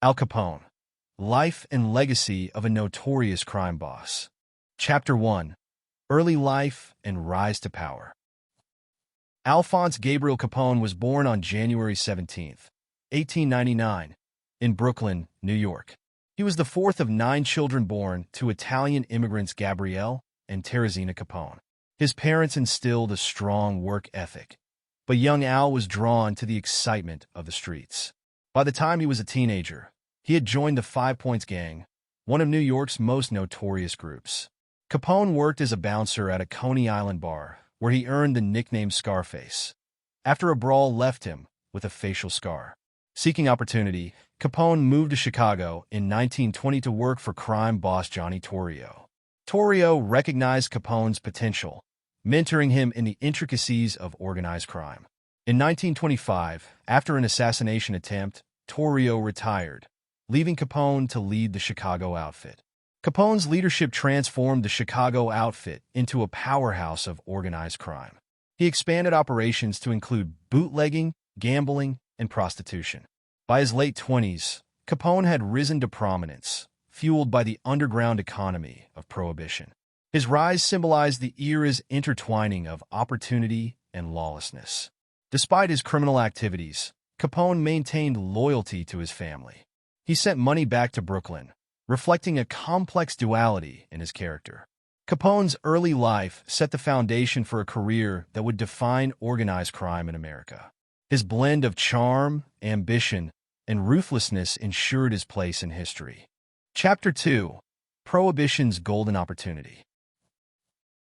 Al Capone, Life and Legacy of a Notorious Crime Boss. Chapter 1. Early Life and Rise to Power. Alphonse Gabriel Capone was born on January 17, 1899, in Brooklyn, New York. He was the fourth of 9 children born to Italian immigrants Gabrielle and Teresina Capone. His parents instilled a strong work ethic, but young Al was drawn to the excitement of the streets. By the time he was a teenager, he had joined the 5 Points Gang, one of New York's most notorious groups. Capone worked as a bouncer at a Coney Island bar, where he earned the nickname Scarface, after a brawl left him with a facial scar. Seeking opportunity, Capone moved to Chicago in 1920 to work for crime boss Johnny Torrio. Torrio recognized Capone's potential, mentoring him in the intricacies of organized crime. In 1925, after an assassination attempt, Torrio retired, leaving Capone to lead the Chicago outfit. Capone's leadership transformed the Chicago outfit into a powerhouse of organized crime. He expanded operations to include bootlegging, gambling, and prostitution. By his late 20s, Capone had risen to prominence, fueled by the underground economy of Prohibition. His rise symbolized the era's intertwining of opportunity and lawlessness. Despite his criminal activities, Capone maintained loyalty to his family. He sent money back to Brooklyn, reflecting a complex duality in his character. Capone's early life set the foundation for a career that would define organized crime in America. His blend of charm, ambition, and ruthlessness ensured his place in history. Chapter 2. Prohibition's Golden Opportunity.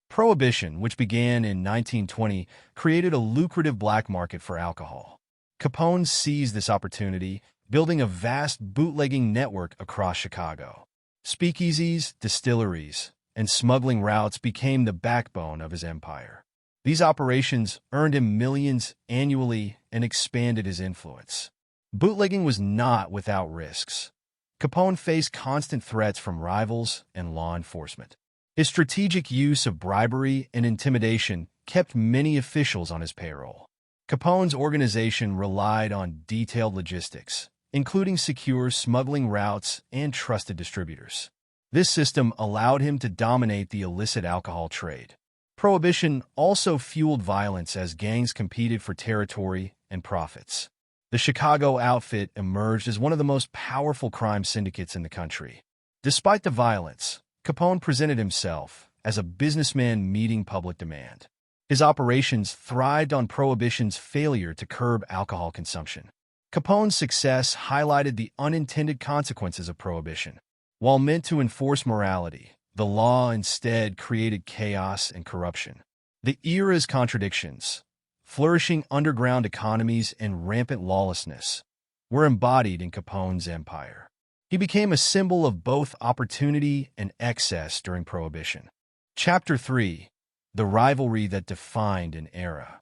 Prohibition, which began in 1920, created a lucrative black market for alcohol. Capone seized this opportunity, building a vast bootlegging network across Chicago. Speakeasies, distilleries, and smuggling routes became the backbone of his empire. These operations earned him millions annually and expanded his influence. Bootlegging was not without risks. Capone faced constant threats from rivals and law enforcement. His strategic use of bribery and intimidation kept many officials on his payroll. Capone's organization relied on detailed logistics, including secure smuggling routes and trusted distributors. This system allowed him to dominate the illicit alcohol trade. Prohibition also fueled violence as gangs competed for territory and profits. The Chicago outfit emerged as one of the most powerful crime syndicates in the country. Despite the violence, Capone presented himself as a businessman meeting public demand. His operations thrived on Prohibition's failure to curb alcohol consumption. Capone's success highlighted the unintended consequences of Prohibition. While meant to enforce morality, the law instead created chaos and corruption. The era's contradictions, flourishing underground economies and rampant lawlessness, were embodied in Capone's empire. He became a symbol of both opportunity and excess during Prohibition. Chapter 3. The Rivalry that Defined an Era.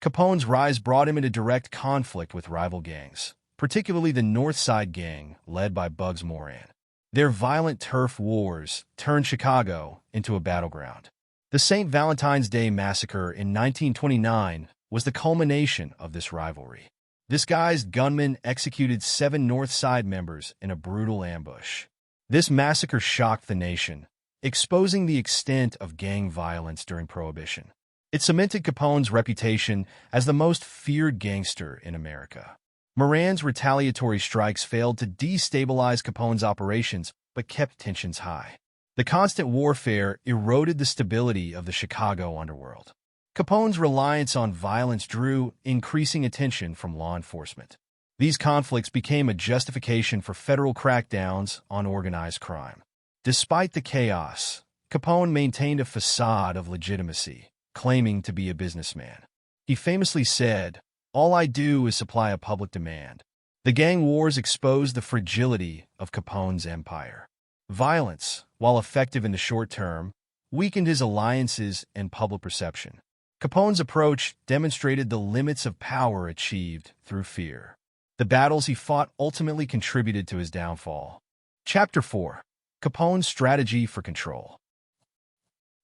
Capone's rise brought him into direct conflict with rival gangs, particularly the North Side Gang, led by Bugs Moran. Their violent turf wars turned Chicago into a battleground. The St. Valentine's Day Massacre in 1929 was the culmination of this rivalry. Disguised gunmen executed 7 North Side members in a brutal ambush. This massacre shocked the nation, exposing the extent of gang violence during Prohibition. It cemented Capone's reputation as the most feared gangster in America. Moran's retaliatory strikes failed to destabilize Capone's operations but kept tensions high. The constant warfare eroded the stability of the Chicago underworld. Capone's reliance on violence drew increasing attention from law enforcement. These conflicts became a justification for federal crackdowns on organized crime. Despite the chaos, Capone maintained a facade of legitimacy, claiming to be a businessman. He famously said, "All I do is supply a public demand." The gang wars exposed the fragility of Capone's empire. Violence, while effective in the short term, weakened his alliances and public perception. Capone's approach demonstrated the limits of power achieved through fear. The battles he fought ultimately contributed to his downfall. Chapter 4. Capone's Strategy for Control.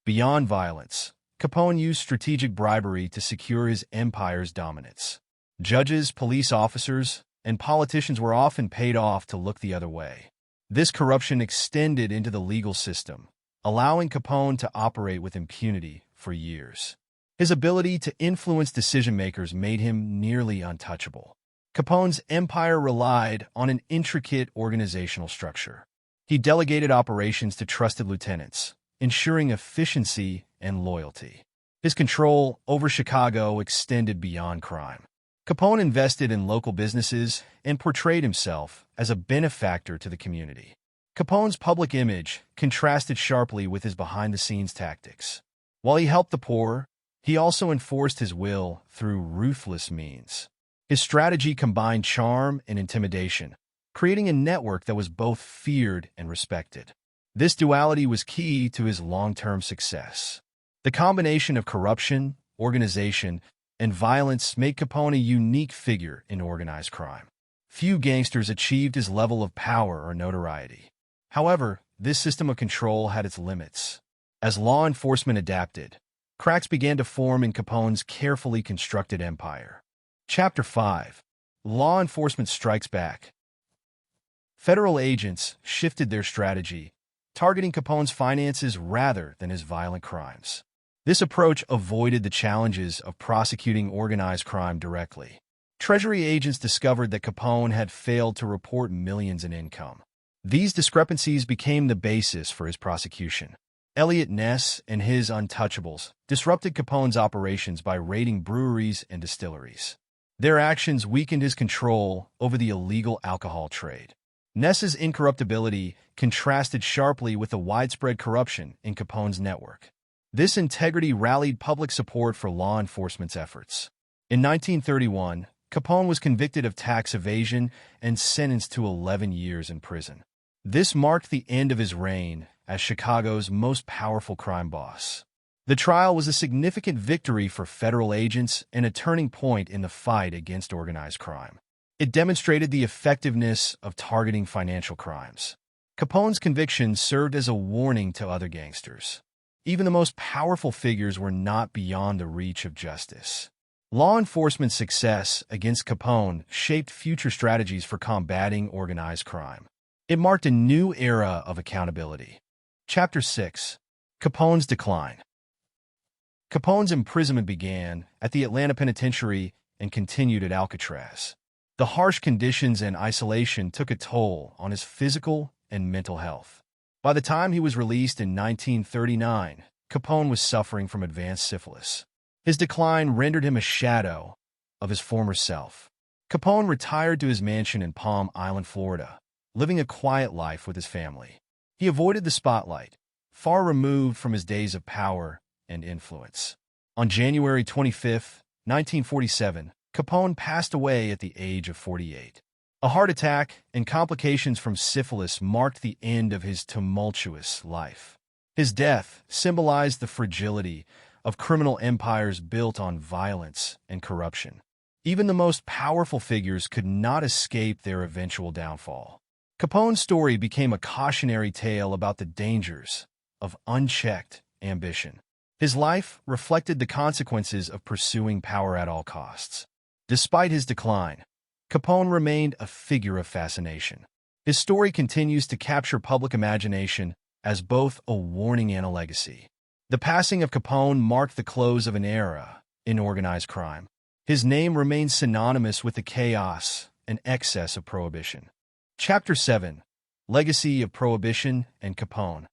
Beyond violence, Capone used strategic bribery to secure his empire's dominance. Judges, police officers, and politicians were often paid off to look the other way. This corruption extended into the legal system, allowing Capone to operate with impunity for years. His ability to influence decision-makers made him nearly untouchable. Capone's empire relied on an intricate organizational structure. He delegated operations to trusted lieutenants, ensuring efficiency and loyalty. His control over Chicago extended beyond crime. Capone invested in local businesses and portrayed himself as a benefactor to the community. Capone's public image contrasted sharply with his behind-the-scenes tactics. While he helped the poor, he also enforced his will through ruthless means. His strategy combined charm and intimidation, creating a network that was both feared and respected. This duality was key to his long-term success. The combination of corruption, organization, and violence made Capone a unique figure in organized crime. Few gangsters achieved his level of power or notoriety. However, this system of control had its limits. As law enforcement adapted, cracks began to form in Capone's carefully constructed empire. Chapter 5. Law Enforcement Strikes Back. Federal agents shifted their strategy, targeting Capone's finances rather than his violent crimes. This approach avoided the challenges of prosecuting organized crime directly. Treasury agents discovered that Capone had failed to report millions in income. These discrepancies became the basis for his prosecution. Eliot Ness and his untouchables disrupted Capone's operations by raiding breweries and distilleries. Their actions weakened his control over the illegal alcohol trade. Ness's incorruptibility contrasted sharply with the widespread corruption in Capone's network. This integrity rallied public support for law enforcement's efforts. In 1931, Capone was convicted of tax evasion and sentenced to 11 years in prison. This marked the end of his reign as Chicago's most powerful crime boss. The trial was a significant victory for federal agents and a turning point in the fight against organized crime. It demonstrated the effectiveness of targeting financial crimes. Capone's conviction served as a warning to other gangsters. Even the most powerful figures were not beyond the reach of justice. Law enforcement's success against Capone shaped future strategies for combating organized crime. It marked a new era of accountability. Chapter 6. Capone's Decline. Capone's imprisonment began at the Atlanta Penitentiary and continued at Alcatraz. The harsh conditions and isolation took a toll on his physical and mental health. By the time he was released in 1939, Capone was suffering from advanced syphilis. His decline rendered him a shadow of his former self. Capone retired to his mansion in Palm Island, Florida, living a quiet life with his family. He avoided the spotlight, far removed from his days of power and influence. On January 25, 1947, Capone passed away at the age of 48. A heart attack and complications from syphilis marked the end of his tumultuous life. His death symbolized the fragility of criminal empires built on violence and corruption. Even the most powerful figures could not escape their eventual downfall. Capone's story became a cautionary tale about the dangers of unchecked ambition. His life reflected the consequences of pursuing power at all costs. Despite his decline, Capone remained a figure of fascination. His story continues to capture public imagination as both a warning and a legacy. The passing of Capone marked the close of an era in organized crime. His name remains synonymous with the chaos and excess of Prohibition. Chapter 7. Legacy of Prohibition and Capone.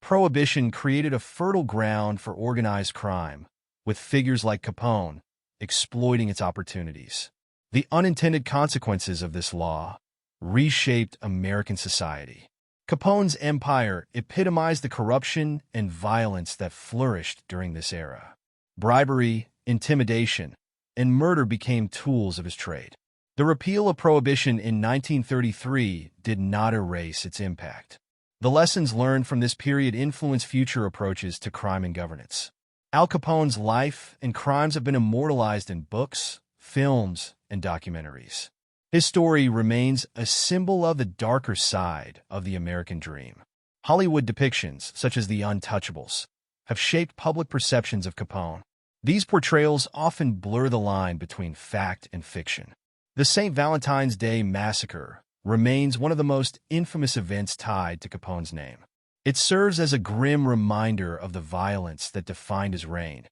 Prohibition created a fertile ground for organized crime, with figures like Capone exploiting its opportunities. The unintended consequences of this law reshaped American society. Capone's empire epitomized the corruption and violence that flourished during this era. Bribery, intimidation, and murder became tools of his trade. The repeal of Prohibition in 1933 did not erase its impact. The lessons learned from this period influence future approaches to crime and governance. Al Capone's life and crimes have been immortalized in books, films, and documentaries. His story remains a symbol of the darker side of the American dream. Hollywood depictions, such as The Untouchables, have shaped public perceptions of Capone. These portrayals often blur the line between fact and fiction. The St. Valentine's Day Massacre remains one of the most infamous events tied to Capone's name. It serves as a grim reminder of the violence that defined his reign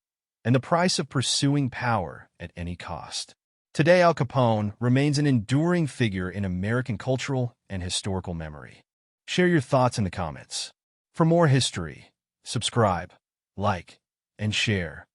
and the price of pursuing power at any cost. Today, Al Capone remains an enduring figure in American cultural and historical memory. Share your thoughts in the comments. For more history, subscribe, like, and share.